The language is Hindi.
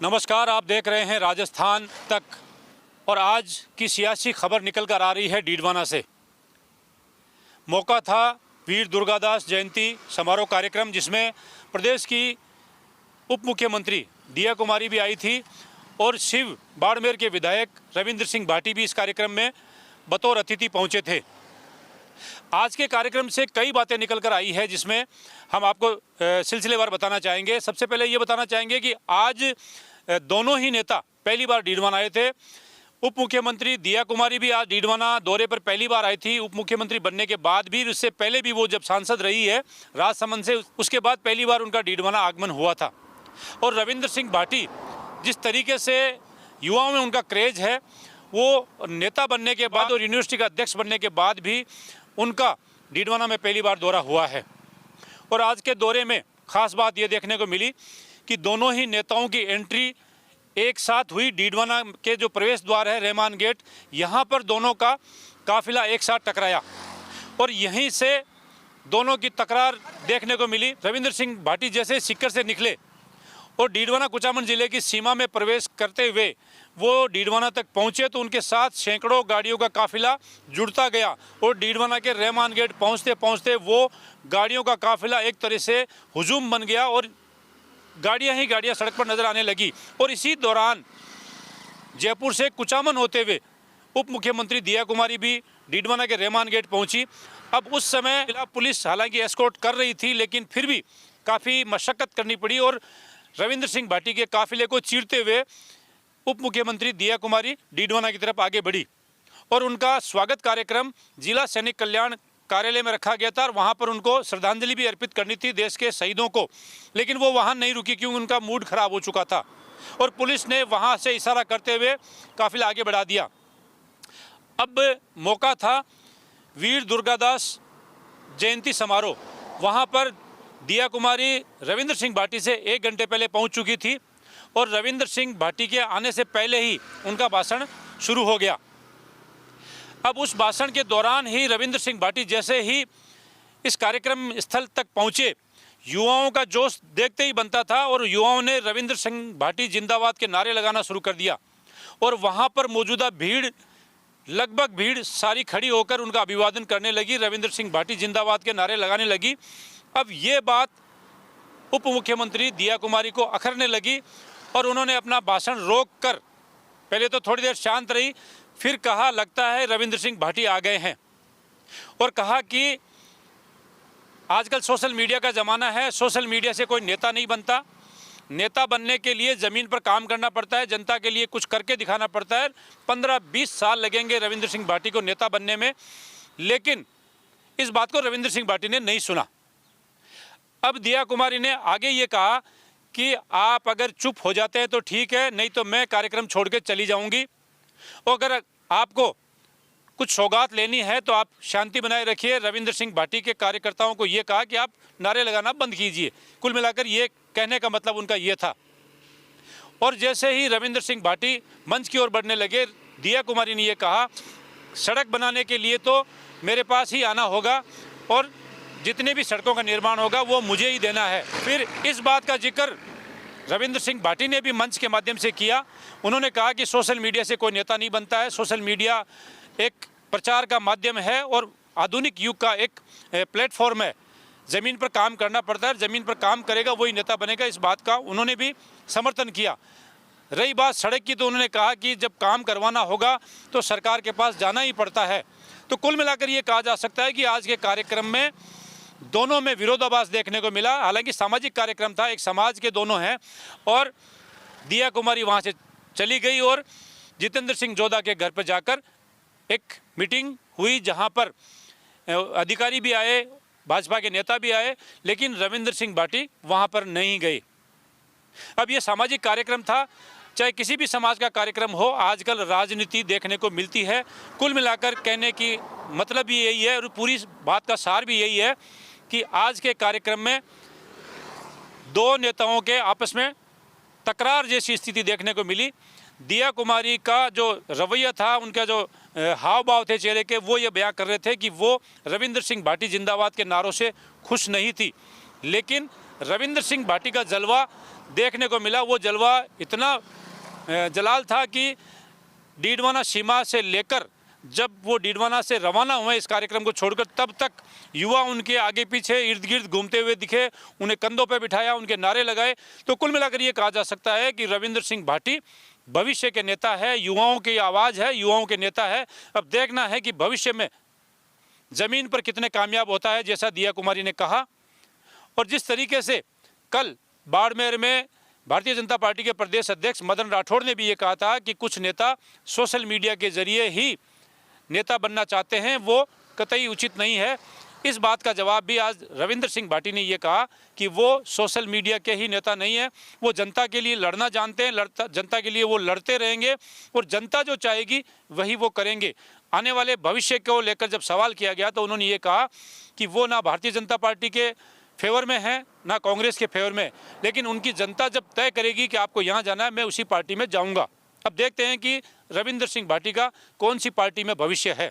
नमस्कार, आप देख रहे हैं राजस्थान तक। और आज की सियासी खबर निकल कर आ रही है डीडवाना से। मौका था वीर दुर्गादास जयंती समारोह कार्यक्रम, जिसमें प्रदेश की उप मुख्यमंत्री दिया कुमारी भी आई थी और शिव बाड़मेर के विधायक रविंद्र सिंह भाटी भी इस कार्यक्रम में बतौर अतिथि पहुंचे थे। आज के कार्यक्रम से कई बातें निकल कर आई है, जिसमें हम आपको सिलसिलेवार बताना चाहेंगे। सबसे पहले ये बताना चाहेंगे कि आज दोनों ही नेता पहली बार डीडवाना आए थे। उप मुख्यमंत्री दिया कुमारी भी आज डीडवाना दौरे पर पहली बार आई थी। उप मुख्यमंत्री बनने के बाद भी, उससे पहले भी वो जब सांसद रही है राजसमंद से, उसके बाद पहली बार उनका डीडवाना आगमन हुआ था। और रविंद्र सिंह भाटी, जिस तरीके से युवाओं में उनका क्रेज है, वो नेता बनने के बाद और यूनिवर्सिटी का अध्यक्ष बनने के बाद भी उनका डीडवाना में पहली बार दौरा हुआ है। और आज के दौरे में खास बात ये देखने को मिली कि दोनों ही नेताओं की एंट्री एक साथ हुई। डीडवाना के जो प्रवेश द्वार है रहमान गेट, यहाँ पर दोनों का काफिला एक साथ टकराया और यहीं से दोनों की तकरार देखने को मिली। रविंद्र सिंह भाटी जैसे सीकर से निकले और डीडवाना कुचामन जिले की सीमा में प्रवेश करते हुए वो डीडवाना तक पहुंचे तो उनके साथ सैकड़ों गाड़ियों का काफिला जुड़ता गया और डीडवाना के रहमान गेट पहुंचते पहुंचते वो गाड़ियों का काफिला एक तरह से हुजूम बन गया और गाड़ियां ही गाड़ियां सड़क पर नजर आने लगी। और इसी दौरान जयपुर से कुचामन होते हुए उप मुख्यमंत्री दिया कुमारी भी डीडवाना के रहमान गेट पहुंची। अब उस समय पुलिस हालांकि एस्कॉर्ट कर रही थी, लेकिन फिर भी काफ़ी मशक्कत करनी पड़ी और रविंद्र सिंह भाटी के काफिले को चीरते हुए उप मुख्यमंत्री दिया कुमारी डीडवाना की तरफ आगे बढ़ी और उनका स्वागत कार्यक्रम जिला सैनिक कल्याण कार्यालय में रखा गया था और वहां पर उनको श्रद्धांजलि भी अर्पित करनी थी देश के शहीदों को। लेकिन वो वहां नहीं रुकी क्योंकि उनका मूड खराब हो चुका था और पुलिस ने वहां से इशारा करते हुए काफिला आगे बढ़ा दिया। अब मौका था वीर दुर्गादास जयंती समारोह। वहां पर दिया कुमारी रविंद्र सिंह भाटी से 1 घंटे पहले पहुंच चुकी थी और रविंद्र सिंह भाटी के आने से पहले ही उनका भाषण शुरू हो गया। अब उस भाषण के दौरान ही रविंद्र सिंह भाटी जैसे ही इस कार्यक्रम स्थल तक पहुंचे, युवाओं का जोश देखते ही बनता था और युवाओं ने रविंद्र सिंह भाटी जिंदाबाद के नारे लगाना शुरू कर दिया और वहां पर मौजूदा लगभग भीड़ सारी खड़ी होकर उनका अभिवादन करने लगी, रविंद्र सिंह भाटी जिंदाबाद के नारे लगाने लगी। अब ये बात उप मुख्यमंत्री दिया कुमारी को अखरने लगी और उन्होंने अपना भाषण रोक कर पहले तो थोड़ी देर शांत रही, फिर कहा लगता है रविंद्र सिंह भाटी आ गए हैं और कहा कि आजकल सोशल मीडिया का ज़माना है, सोशल मीडिया से कोई नेता नहीं बनता। नेता बनने के लिए ज़मीन पर काम करना पड़ता है, जनता के लिए कुछ करके दिखाना पड़ता है। 15-20 साल लगेंगे रविंद्र सिंह भाटी को नेता बनने में। लेकिन इस बात को रविंद्र सिंह भाटी ने नहीं सुना। अब दिया कुमारी ने आगे ये कहा कि आप अगर चुप हो जाते हैं तो ठीक है, नहीं तो मैं कार्यक्रम छोड़ के चली जाऊंगी और अगर आपको कुछ सौगात लेनी है तो आप शांति बनाए रखिए। रविंद्र सिंह भाटी के कार्यकर्ताओं को ये कहा कि आप नारे लगाना बंद कीजिए। कुल मिलाकर ये कहने का मतलब उनका ये था। और जैसे ही रविंद्र सिंह भाटी मंच की ओर बढ़ने लगे, दिया कुमारी ने ये कहा, सड़क बनाने के लिए तो मेरे पास ही आना होगा और जितने भी सड़कों का निर्माण होगा वो मुझे ही देना है। फिर इस बात का जिक्र रविंद्र सिंह भाटी ने भी मंच के माध्यम से किया। उन्होंने कहा कि सोशल मीडिया से कोई नेता नहीं बनता है, सोशल मीडिया एक प्रचार का माध्यम है और आधुनिक युग का एक प्लेटफॉर्म है। ज़मीन पर काम करना पड़ता है, ज़मीन पर काम करेगा वही नेता बनेगा। इस बात का उन्होंने भी समर्थन किया। रही बात सड़क की, तो उन्होंने कहा कि जब काम करवाना होगा तो सरकार के पास जाना ही पड़ता है। तो कुल मिलाकर ये कहा जा सकता है कि आज के कार्यक्रम में दोनों में विरोधाभास देखने को मिला। हालांकि सामाजिक कार्यक्रम था, एक समाज के दोनों हैं। और दिया कुमारी वहाँ से चली गई और जितेंद्र सिंह जोधा के घर पर जाकर एक मीटिंग हुई, जहाँ पर अधिकारी भी आए, भाजपा के नेता भी आए, लेकिन रविंद्र सिंह भाटी वहाँ पर नहीं गए। अब ये सामाजिक कार्यक्रम था, चाहे किसी भी समाज का कार्यक्रम हो, आजकल राजनीति देखने को मिलती है। कुल मिलाकर कहने की मतलब भी यही है और पूरी बात का सार भी यही है कि आज के कार्यक्रम में दो नेताओं के आपस में तकरार जैसी स्थिति देखने को मिली। दिया कुमारी का जो रवैया था, उनका जो हाव भाव थे चेहरे के, वो ये बयां कर रहे थे कि वो रविंद्र सिंह भाटी जिंदाबाद के नारों से खुश नहीं थी। लेकिन रविंद्र सिंह भाटी का जलवा देखने को मिला वो जलवा इतना जलाल था कि डीडवाना सीमा से लेकर जब वो डीडवाना से रवाना हुए इस कार्यक्रम को छोड़कर, तब तक युवा उनके आगे पीछे इर्द गिर्द घूमते हुए दिखे, उन्हें कंधों पे बिठाया, उनके नारे लगाए। तो कुल मिलाकर ये कहा जा सकता है कि रविंद्र सिंह भाटी भविष्य के नेता है, युवाओं की आवाज़ है, युवाओं के नेता है। अब देखना है कि भविष्य में ज़मीन पर कितने कामयाब होता है, जैसा दिया कुमारी ने कहा। और जिस तरीके से कल बाड़मेर में भारतीय जनता पार्टी के प्रदेश अध्यक्ष मदन राठौड़ ने भी ये कहा था कि कुछ नेता सोशल मीडिया के जरिए ही नेता बनना चाहते हैं, वो कतई उचित नहीं है। इस बात का जवाब भी आज रविंद्र सिंह भाटी ने ये कहा कि वो सोशल मीडिया के ही नेता नहीं है, वो जनता के लिए लड़ना जानते हैं, जनता के लिए वो लड़ते रहेंगे और जनता जो चाहेगी वही वो करेंगे। आने वाले भविष्य को लेकर जब सवाल किया गया तो उन्होंने ये कहा कि वो ना भारतीय जनता पार्टी के फेवर में है ना कांग्रेस के फेवर में, लेकिन उनकी जनता जब तय करेगी कि आपको यहाँ जाना है, मैं उसी पार्टी में जाऊँगा। अब देखते हैं कि रविंद्र सिंह भाटी का कौन सी पार्टी में भविष्य है।